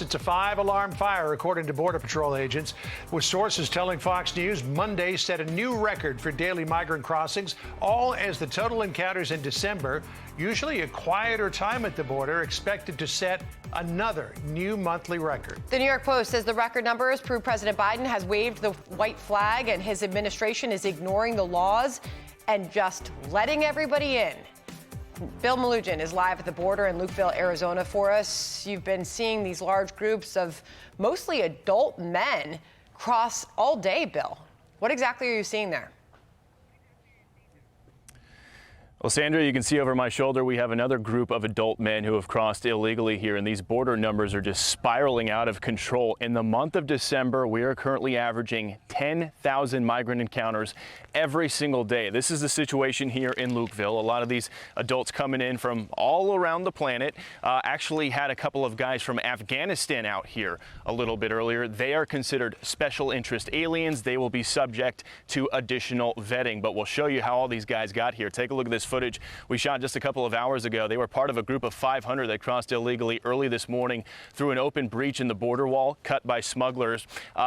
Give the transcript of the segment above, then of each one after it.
It's a 5-alarm fire, according to Border Patrol agents, with sources telling Fox News Monday set a new record for daily migrant crossings, all as the total encounters in December, usually a quieter time at the border, expected to set another new monthly record. The New York Post says the record numbers prove President Biden has waved the white flag and his administration is ignoring the laws and just letting everybody in. Bill Melugin is live at the border in Lukeville, Arizona for us. You've been seeing these large groups of mostly adult men cross all day, Bill. What exactly are you seeing there? Well, Sandra, you can see over my shoulder we have another group of adult men who have crossed illegally here, and these border numbers are just spiraling out of control. In the month of December, we are currently averaging 10,000 migrant encounters every single day. This is the situation here in Lukeville. A lot of these adults coming in from all around the planet. Actually had a couple of guys from Afghanistan out here a little bit earlier. They are considered special interest aliens. They will be subject to additional vetting, but we'll show you how all these guys got here. Take a look at this footage we shot just a couple of hours ago. They were part of a group of 500 that crossed illegally early this morning through an open breach in the border wall cut by smugglers.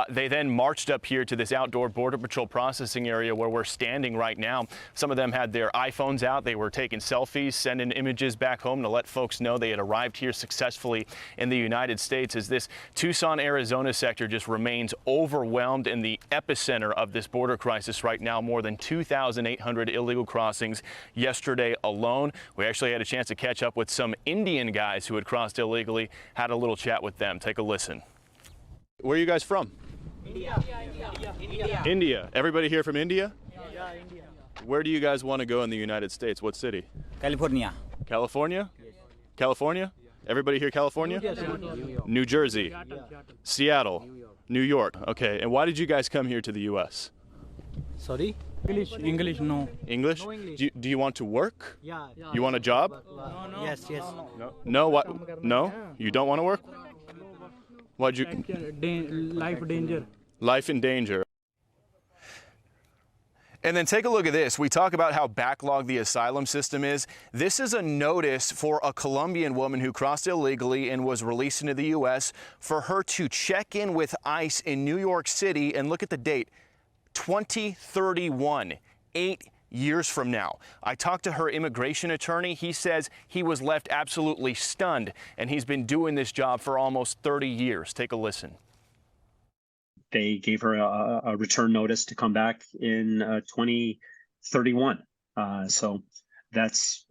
They then marched up here to this outdoor Border Patrol processing area where we're standing right now. Some of them had their iPhones out. They were taking selfies, sending images back home to let folks know they had arrived here successfully in the United States, as this Tucson, Arizona sector just remains overwhelmed in the epicenter of this border crisis right now. More than 2,800 illegal crossings yesterday alone. We actually had a chance to catch up with some Indian guys who had crossed illegally, had a little chat with them. Take a listen. Where are you guys from? India. India. Everybody here from India? Yeah, India. Where do you guys want to go in the United States? What city? California. California? California? Everybody here California? New Jersey? Seattle? New York. Okay. And why did you guys come here to the U.S.? Sorry? English, no. English? No English. Do you want to work? Yeah. You want a job? No. Yes. No. No? What? No? You don't want to work? Why'd you? Life danger. Life in danger. And then take a look at this. We talk about how backlogged the asylum system is. This is a notice for a Colombian woman who crossed illegally and was released into the U.S. for her to check in with ICE in New York City. And look at the date, 2031, 8 years from now. I talked to her immigration attorney. He says he was left absolutely stunned, and he's been doing this job for almost 30 years. Take a listen. They gave her a return notice to come back in 2031. So that's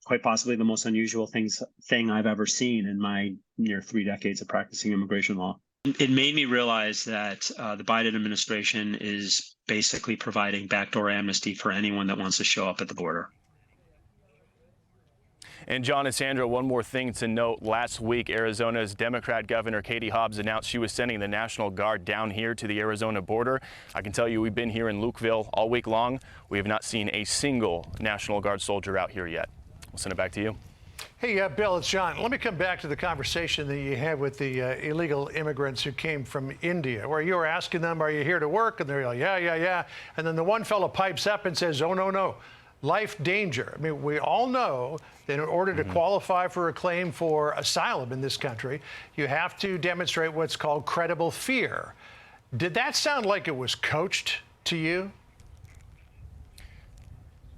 quite possibly the most unusual thing I've ever seen in my near 3 decades of practicing immigration law. It made me realize that the Biden administration is basically providing backdoor amnesty for anyone that wants to show up at the border. And John and Sandra, one more thing to note. Last week, Arizona's Democrat Governor Katie Hobbs announced she was sending the National Guard down here to the Arizona border. I can tell you we've been here in Lukeville all week long. We have not seen a single National Guard soldier out here yet. We'll send it back to you. Hey, Bill, it's John. Let me come back to the conversation that you had with the illegal immigrants who came from India, where you were asking them, are you here to work? And they're like, yeah. And then the one fellow pipes up and says, oh, no. Life danger. I mean, we all know that in order to qualify for a claim for asylum in this country, you have to demonstrate what's called credible fear. Did that sound like it was coached to you?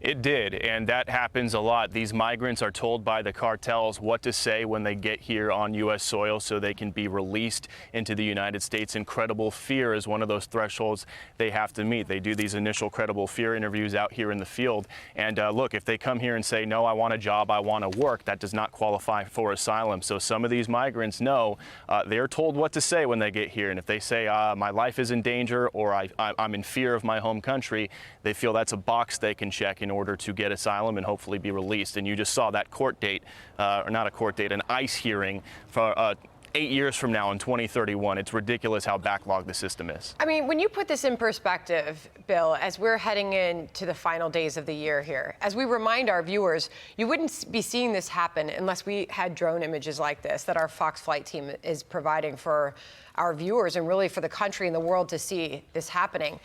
It did, and that happens a lot. These migrants are told by the cartels what to say when they get here on U.S. soil so they can be released into the United States. And credible fear is one of those thresholds they have to meet. They do these initial credible fear interviews out here in the field. And look, if they come here and say, no, I want a job, I want to work, that does not qualify for asylum. So some of these migrants know they're told what to say when they get here. And if they say, my life is in danger or I'm in fear of my home country, they feel that's a box they can check in order to get asylum and hopefully be released. And you just saw that court date, or not a court date, an ICE hearing for 8 years from now in 2031. It's ridiculous how backlogged the system is. I mean, when you put this in perspective, Bill, as we're heading into the final days of the year here, as we remind our viewers, you wouldn't be seeing this happen unless we had drone images like this that our Fox flight team is providing for our viewers and really for the country and the world to see this happening.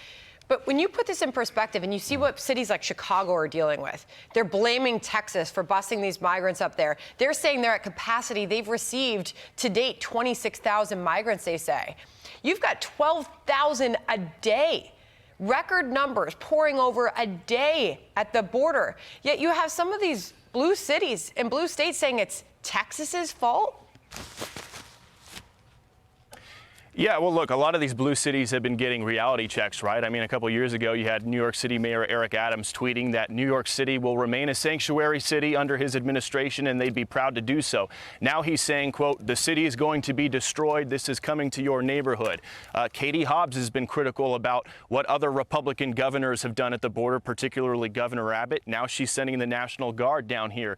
But when you put this in perspective and you see what cities like Chicago are dealing with, they're blaming Texas for busing these migrants up there. They're saying they're at capacity. They've received to date 26,000 migrants, they say. You've got 12,000 a day. Record numbers pouring over a day at the border. Yet you have some of these blue cities and blue states saying it's Texas's fault. Yeah, well, look, a lot of these blue cities have been getting reality checks, right? I mean, a couple years ago, you had New York City Mayor Eric Adams tweeting that New York City will remain a sanctuary city under his administration, and they'd be proud to do so. Now he's saying, quote, the city is going to be destroyed. This is coming to your neighborhood. Katie Hobbs has been critical about what other Republican governors have done at the border, particularly Governor Abbott. Now she's sending the National Guard down here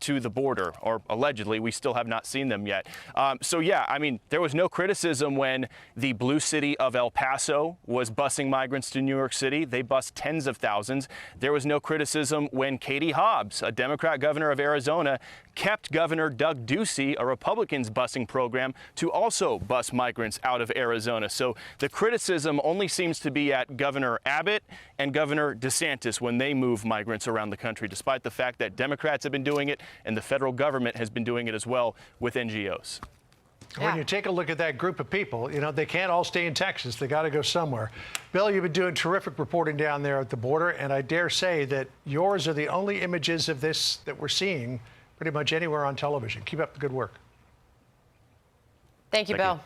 to the border, or allegedly. We still have not seen them yet. So, yeah, I mean, there was no criticism when the blue city of El Paso was busing migrants to New York City. They bust tens of thousands. There was no criticism when Katie Hobbs, a Democrat governor of Arizona, kept Governor Doug Ducey, a Republican's busing program, to also bus migrants out of Arizona. So the criticism only seems to be at Governor Abbott and Governor DeSantis when they move migrants around the country, despite the fact that Democrats have been doing it and the federal government has been doing it as well with NGOs. When you take a look at that group of people, you know, they can't all stay in Texas. They got to go somewhere. Bill, you've been doing terrific reporting down there at the border, and I dare say that yours are the only images of this that we're seeing pretty much anywhere on television. Keep up the good work. Thank you, Bill.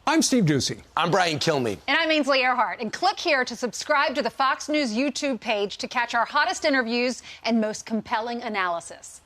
I'm Steve Ducey. I'm Brian Kilmeade. And I'm Ainsley Earhart. And click here to subscribe to the Fox News YouTube page to catch our hottest interviews and most compelling analysis.